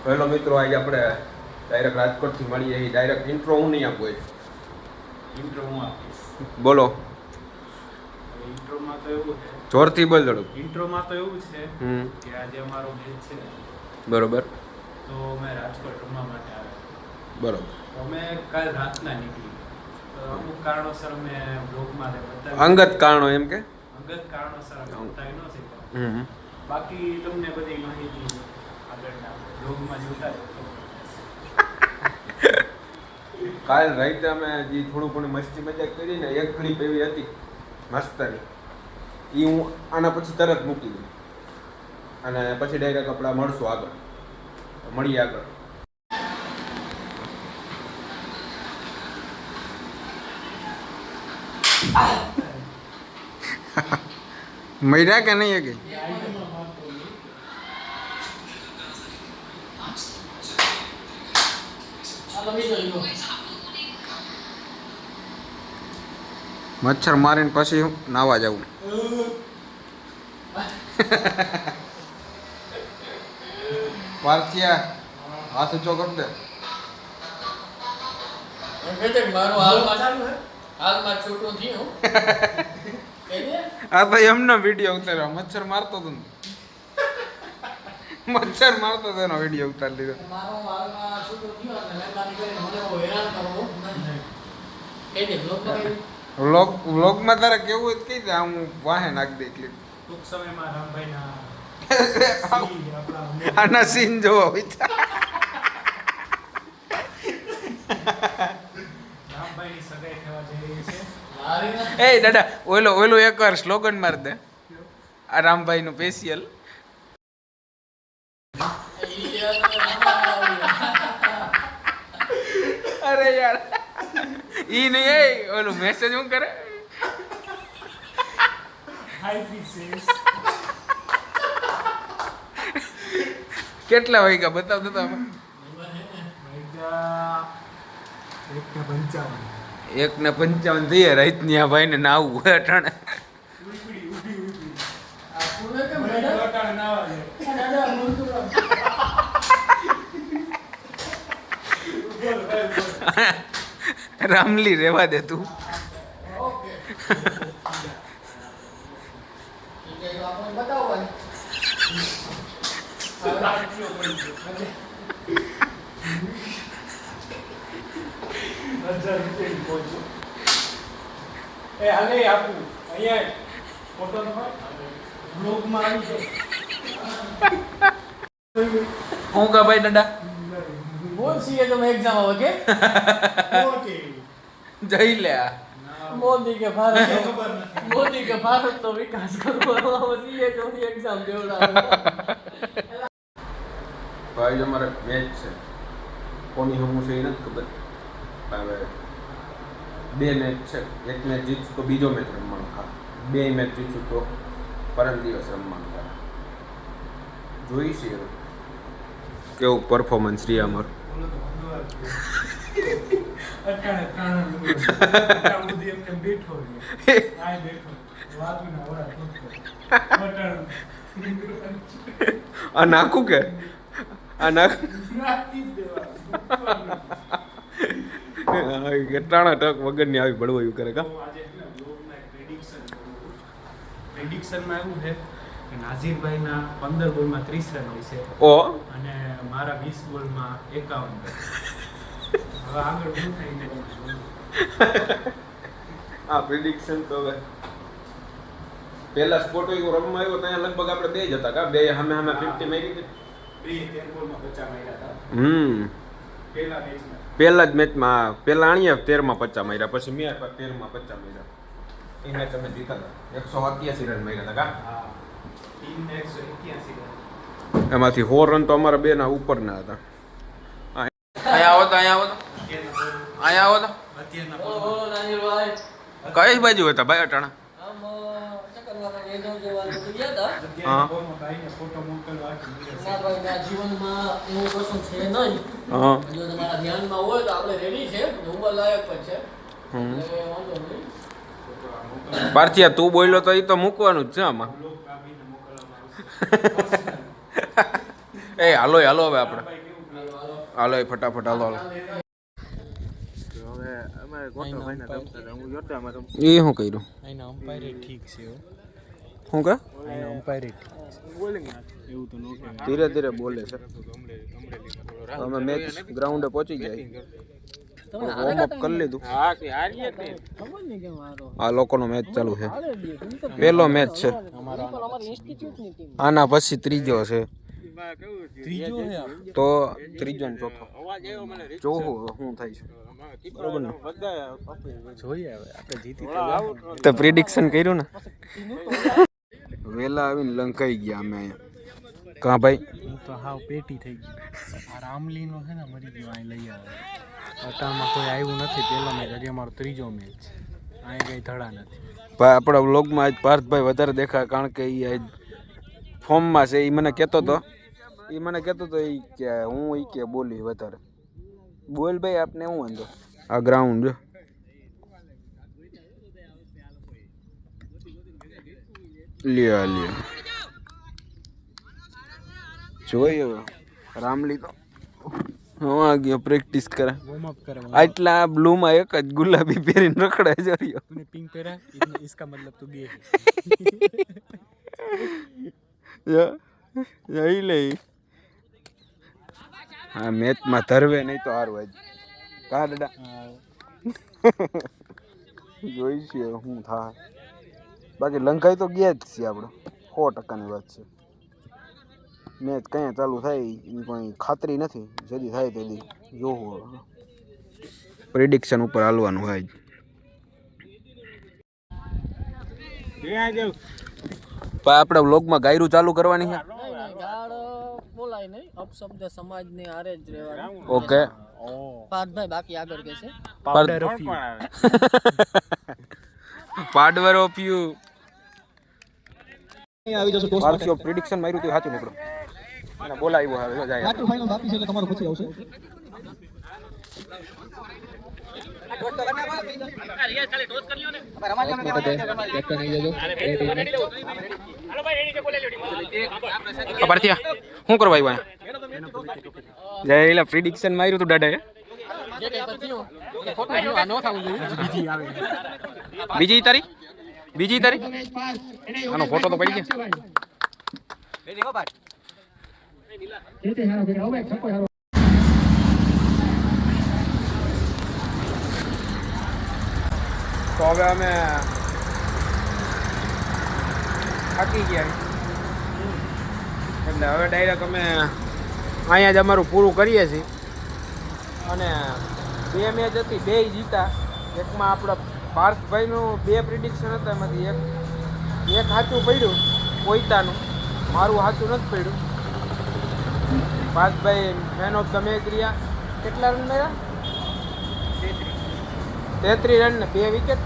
Hello મિત્રો, આજે આપણે ડાયરેક્ટ રાજકોટથી મળીએ. ડાયરેક્ટ ઇન્ટ્રો હું નહીં આપું. ઇન્ટ્રો હું આપીશ. બોલો. ઇન્ટ્રોમાં તો એવું છે, જોરથી બોલ દડું. ઇન્ટ્રોમાં તો એવું છે કે આજે અમારો મેચ છે, બરોબર. તો મેં રાજકોટ રમવા માટે આવ્યો. બરોબર. અમે કાલ રાતના નીકળી, તો અમુક કારણોસર અમે બ્લોગમાં બતાવી, અંગત કારણો એમ કે અંગત કારણોસર અમે બતાવી ન શક્યા. હમ. બાકી તમને બધી માહિતી આગળના બ્લોગમાં જોતા રહેજો. કાલ રાતે અમે જે થોડું ઘણું મસ્તી મજાક કરી ને, એક ક્લિપ એવી હતી મસ્તની, એ હું આના પછી તરત મૂકી દઉં અને પછી ડાયરેક્ટ આપણે મળશું આગળ. મળીએ આગળ. મૈરા કે નહીં કે મચ્છર મારીને પછી નાવા જવું. પાર્થિયા હાથ ઊંચો કર દે. આ તો એમનો વિડીયો ઉતાર્યો. મચ્છર મારતો હતો, મચ્છર મારતો હતો એનો વિડીયો ઉતારી લીધો. વ્લોગમાં તારે કેવું હોય તો કહી દે, હું વાહે નાખી દે ક્લિપ. ટૂંક સમયમાં રામભાઈના આના સીન જોવો રામભાઈની સગાઈ થવા જઈ રહી છે. એ દાદા, ઓલો એક વાર સ્લોગન માર દે આ રામભાઈ નું સ્પેશિયલ. અરે યાર, ઈ નહીં. એ ઓલું મેસેજ શું કરે? High princess. કેટલા વાગ્યા બતાવ તો તમે. 1:55 થઈએ રાતની. આ ભાઈને નાવું અટાણે. રામલી રેવા દે તું. એ હાલે આપું અહીંયા ફોટો બ્લોગમાં આવી છે. હું કા ભાઈ દાદા બોલ સીએ તમે एग्जाम આવે કે ઓકે જઈ લે. મોદી કે ભારત તો વિકાસ કરવાનો સીએ તો एग्जाम દેવડાવે. ભાઈ અમારે મેચ છે, કોની હમું છે એ નથી ખબર. હવે 2 મેચ છે. એક મેચ જીતશું તો બીજો મેચ રમવાનું ખા. 2 મેચ જીતશું તો પરમ દિવસ રમવાનું ખા. જોઈશે કેવું પરફોર્મન્સ રહી અમારું. અટાણે પ્રાણ બુદ્ધિ એમને બેઠો આય બેઠો વાતું ના ઓરા આ નાખું કે આ નાખ ટાણા ટક વગરની આવી બળવાયું કરે કા. આજે પ્રેડિક્શનમાં એવું છે કે નાઝીરભાઈના 15 બોલમાં 30 રન હોય છે ઓ અને મારા 20 બોલમાં 51 રન. હવે આગળ શું થાય છે? આ પ્રિડિક્શન તો હવે પહેલા સ્પોર્ટ એવું રમવા આવ્યો ત્યાં લગભગ આપણે 2 જ હતા કા. 2 સામે 50 મારી હતી. 13 બોલમાં 50 માર્યા હતા પહેલા મેચમાં. પહેલા જ મેચમાં પેલા આણીએ 13માં 50 માર્યા, પછી મેં 13માં 50 માર્યા. એ મેચ અમે જીતા હતા. 187 રન માર્યા હતા કા. હા, ટીમને 181 રન. એમાંથી 100 રન તો અમારા 2 ના ઉપરના હતા. અહીંયા આવો તો અહીંયા આવો તો અત્યારના બોલો બોલમાં બોલો નાનીભાઈ. કઈ બાજુ હતા ભાઈ અટાણા? આમ ચક્કરવાળા એનો જોવા તો ગયા હતા. અત્યારના બોલમાં ભાઈને ફોટો મોકલવા કે ના ભાઈ ના જીવનમાં એવું કશું છે નહીં. હા. જો તમારા ધ્યાનમાં હોય તો આપણે રેડી છે, ઉંમર લાયક પણ છે, એટલે વાંધો નહીં. પાર્થિયા તું બોલ્યો તો એ તો મૂકવાનું જ છે આમાં. બ્લોગ કાપીને મોકલવામાં આવશે. એ હાલો હાલો હવે આપણે. ભાઈ કેવું હાલો એ ફટાફટ હાલો હાલો એ શું કર્યું એના અમ્પાયર ઠીક છે શું કે એના અમ્પાયર ઠીક એવું તો નો કહેવાય. ધીરે ધીરે બોલે છે અમે મેચ ગ્રાઉન્ડે પહોંચી જાય વોર્મઅપ કરી લીધું આ લોકોનો મેચ ચાલુ છે પહેલો મેચ છે આના પછી ત્રીજો છે ત્રીજો છે આ. તો ત્રીજો ને ચોથો જોવું શું થાય છે બરોબર ને જોઈએ હવે આપણે જીતી તો પ્રિડિક્શન કર્યું ને વેલા આવીને લંકાઈ ગયા અમે અહીંયા કાં ભાઈ હું તો હાવ પેટી થઈ ગઈ. આ રામલીનો છે ને મરી ગયો અહીં લઈ આવે અટાણમાં કોઈ આવ્યું નથી. પહેલો મેચ હજી અમારો ત્રીજો મેચ અહીં કઈ ધડા નથી. ભાઈ આપણા વ્લોગમાં આજ પાર્થભાઈ વધારે દેખાય કારણ કે એ આજ ફોર્મમાં છે એ મને કહેતો હતો એ કે હું એ કે બોલી વધારે બોલ ભાઈ આપને શું વાંધો આ ગ્રાઉન્ડ જો લ્યો જોઈએ હવે રામલી તો હા ગયો પ્રેક્ટિસ કરે વોર્મ અપ કરે. આટલા બ્લુમાં એક જ ગુલાબી પહેરીને રખડાય છે રહ્યો तूने पिंक पहना इसका मतलब तू गे જઈ લઈ હા મેચમાં ધરવે નહીં તો હારું આજ કા દાદા જોઈશું શું થાય બાકી લંકાઈ તો ગયા જ છીએ આપણે 100%ની વાત છે મેચ કયા ચાલુ થાય એની કોઈ ખાતરી નથી જદી થાય તેથી જોવું પ્રિડિક્શન ઉપર હાલવાનું હોય આપણે વ્લોગમાં ગાયરું ચાલુ કરવાની છે ગાળ બોલાય નહીં અપશબ્દ સમાજને હારે જ રહેવાનું. ઓકે પાર્થભાઈ બાકી આગળ કે છે power of you power of you પાર્થિયો પ્રિડિક્શન માર્યું તો સાચું નીકળો અને બોલાવ્યો હવે જાય ક્વાર્ટર ફાઇનલ બાકી છે એટલે તમારો પછી આવશે પાર્થિયા શું કરવા આવ્યા જય એલા પ્રિડિક્શન માર્યું તું દાદાએ જે કઈ પણ થયું એ ખોટું થયું. આ ન થવું જોઈએ. બીજી આવે બીજી તારીખ આનો ફોટો તો પડી ગયા તો હવે અમે થાકી ગયા એટલે હવે ડાયરેક્ટ અમે અહીંયા જ અમારું પૂરું કરીએ છીએ અને 2 મેચ હતી 2 જીતા એકમાં આપણા પાર્થભાઈનું 2 પ્રિડિક્શન હતા એમાંથી એક સાચું પડ્યું કોઈતાનું મારું સાચું નથી પડ્યું પાર્થભાઈ મેન ઓફ ધ મેચ રહ્યા કેટલા રન માર્યા 33 રન ને 2 વિકેટ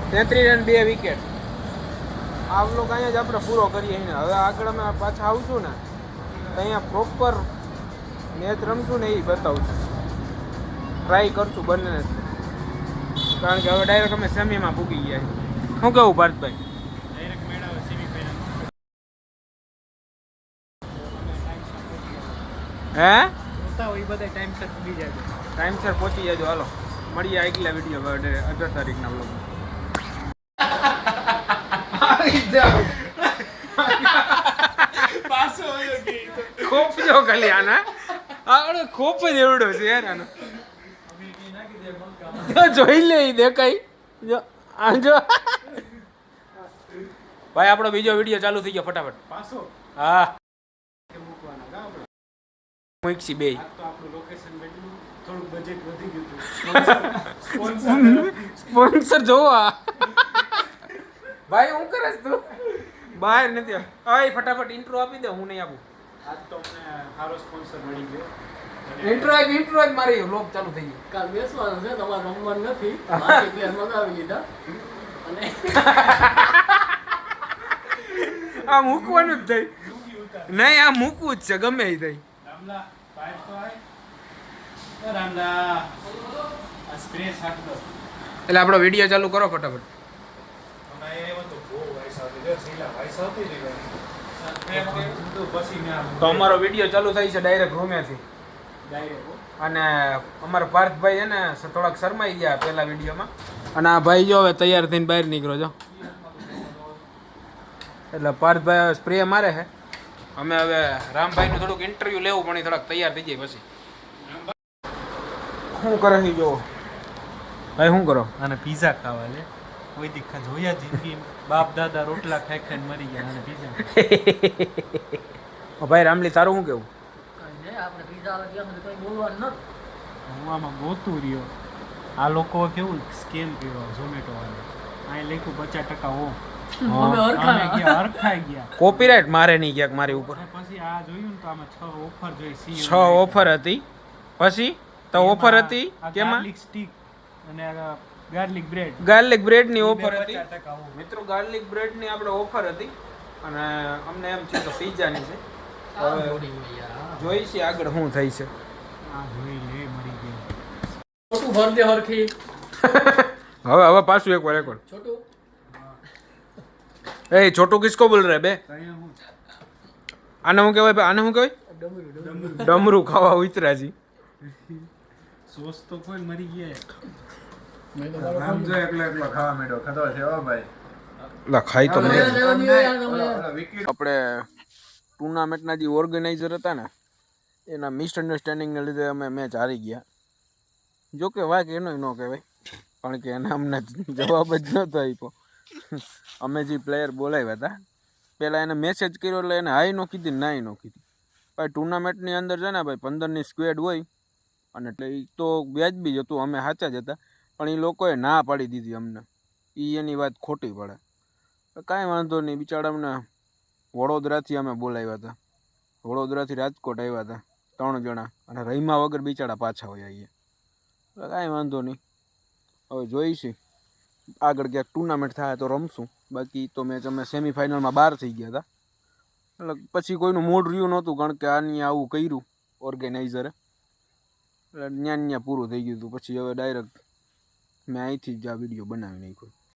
33 રન 2 વિકેટ આ વ્લોગ અહીંયા જ આપણે પૂરો કરીએ ને હવે આગળ અમે પાછા આવશું ને તો અહીંયા પ્રોપર મેચ રમશું ને એ બતાવું છું ટ્રાય કરશું બંને કારણ કે હવે ડાયરેક્ટ અમે સેમીમાં પૂકી ગયા શું કેવું પાર્થભાઈ ડાયરેક્ટ મેળાવે સેમીફાઇનલ હે જોતા હોય બધા ટાઈમ સર પૂરી જાય. ટાઈમસર પહોંચી જજો હાલો મળીએ આગલા વિડીયો 18 તારીખના વ્લોગમાં પાછો આવ્યો કે ખોપ જો ખાલી આના આનો ખોપ જ એવડો છે યાર આનો જોઈ લે ઈ દેખાય જો આ જો ભાઈ આપણો બીજો વિડીયો ચાલુ થઈ ગયો ફટાફટ પાછો હા મૂકવાના કા આપણે મૂકસી બે તો આપણું લોકેશન બદલ્યું થોડું બજેટ વધી ગયું હતું સ્પોન્સર જોવા ભાઈ હું કરસ તું બહાર નથી આય ફટાફટ ઇન્ટ્રો આપી દે હું નહીં આપું આજ તો અમને સારો સ્પોન્સર મળી ગયો ઇન્ટ્રો એક મારી વ્લોગ ચાલુ થઈ ગયો કાલ બેસવાનું છે તમારે રમવાનું નથી બાકી પ્લેયર મંગાવી લીધા અને આ મૂકવાનું જ થઈ નહીં આ મૂકવું જ છે ગમે એ થઈ રામલા પાઇપ તો આય રામલા આ સ્પ્રે છાંટલો એટલે આપણો વિડીયો ચાલુ કરો ફટાફટ હમણાં એ તો બહુ વાઇસ આવતી જો સીલા વાઇસ આવતી રહી તો અમારો વિડીયો ચાલુ થાય છે ડાયરેક્ટ રૂમેથી. અને અમારા પાર્થભાઈ છે ને થોડાક શરમાઈ ગયા પહેલા વિડીયોમાં. અને આ ભાઈ જો હવે તૈયાર થઈને બહાર નીકળો છો. એટલે પાર્થભાઈ હવે સ્પ્રે મારે છે. અમે હવે રામભાઈનું થોડુંક ઇન્ટરવ્યૂ લેવું પણ એ થોડાક તૈયાર થઈ જાય પછી. શું કરે છે જો ભાઈ? શું કરો? અને પીઝા ખાવા લે કોઈ દીખા જોયા જિંદગી બાપ દાદા રોટલા ખાઈ ખાઈને મરી ગયા અને પીઝા ભાઈ રામલી તારું શું કેવું? આપણે પીઝા આવે ત્યાં સુધી કોઈ બોલવાનું નથી. હું આમાં ગોતું રહ્યો. આ લોકો કેવું સ્કેમ કર્યો ઝોમેટો વાળા. અહીં લખ્યું 50% ઓફ. અમે અમે ગયા હરખાઈ ગયા. કોપીરાઇટ મારે નહીં ક્યાંક મારી ઉપર. અને પછી આ જોયું ને તો આમાં 6 ઓફર જોઈ. 6 ઓફર હતી. પછી તો ઓફર હતી કેમાં? ગાર્લિક સ્ટીક અને ગાર્લિક બ્રેડ. ગાર્લિક બ્રેડ ની ઓફર હતી 50% ઓફ. મિત્રો. ગાર્લિક બ્રેડ ની આપણે ઓફર હતી અને અમને એમ છે કે પિઝા ની છે. હવે જોઈ છે આગળ શું થાય છે. આ જોઈ લે મરી ગયો. છોટું ભર દે હરખી. હવે પાછું એક વાર છોટું એ છોટું કિસકો બોલ રહે બે? અહીંયા હું આને શું કહેવાય? આને શું કહેવાય? ડમરું ખાવા ઉતરા જી. સોસ તો કોઈ મરી ગયા. આમ જો એકલો એકલો ખાવા માંડ્યો ખતો છે હો ભાઈ. લા ખાઈ તો મેં. ઓલા વિકેટ આપણે ટુર્નામેન્ટના જે ઓર્ગેનાઇઝર હતા ને એના મિસઅન્ડરસ્ટેન્ડિંગને લીધે અમે મેચ હારી ગયા. જો કે વાક એનો ન કહેવાય કારણ કે એને અમને જવાબ જ નહોતો આપ્યો. અમે જે પ્લેયર બોલાવ્યા હતા પહેલાં એને મેસેજ કર્યો એટલે એને હાઈ નો કીધી નાઈ નો કીધી. ભાઈ ટુર્નામેન્ટની અંદર છે ને ભાઈ 15ની સ્ક્વેડ હોય અને એટલે એ તો વ્યાજબી જ હતું. અમે સાચા જ હતા પણ એ લોકોએ ના પાડી દીધી અમને. એની વાત ખોટી પડે. કાંઈ વાંધો નહીં. બિચારા અમને વડોદરાથી અમે બોલાવ્યા હતા. વડોદરાથી રાજકોટ આવ્યા હતા 3 જણા અને રહીમા વગર બિચારા પાછા હોય આવીએ. એટલે કાંઈ વાંધો નહીં. હવે જોઈશું આગળ ક્યાંક ટુર્નામેન્ટ થાય તો રમશું. બાકી તો મેચ અમે સેમિફાઇનલમાં 12 થઈ ગયા હતા. એટલે પછી કોઈનું મૂડ રહ્યું નહોતું કારણ કે આની આવું કર્યું ઓર્ગેનાઇઝરે. એટલે ન્યા પૂરું થઈ ગયું હતું. પછી હવે ડાયરેક્ટ મેં અહીંથી જ આ વિડીયો બનાવી નાખ્યો.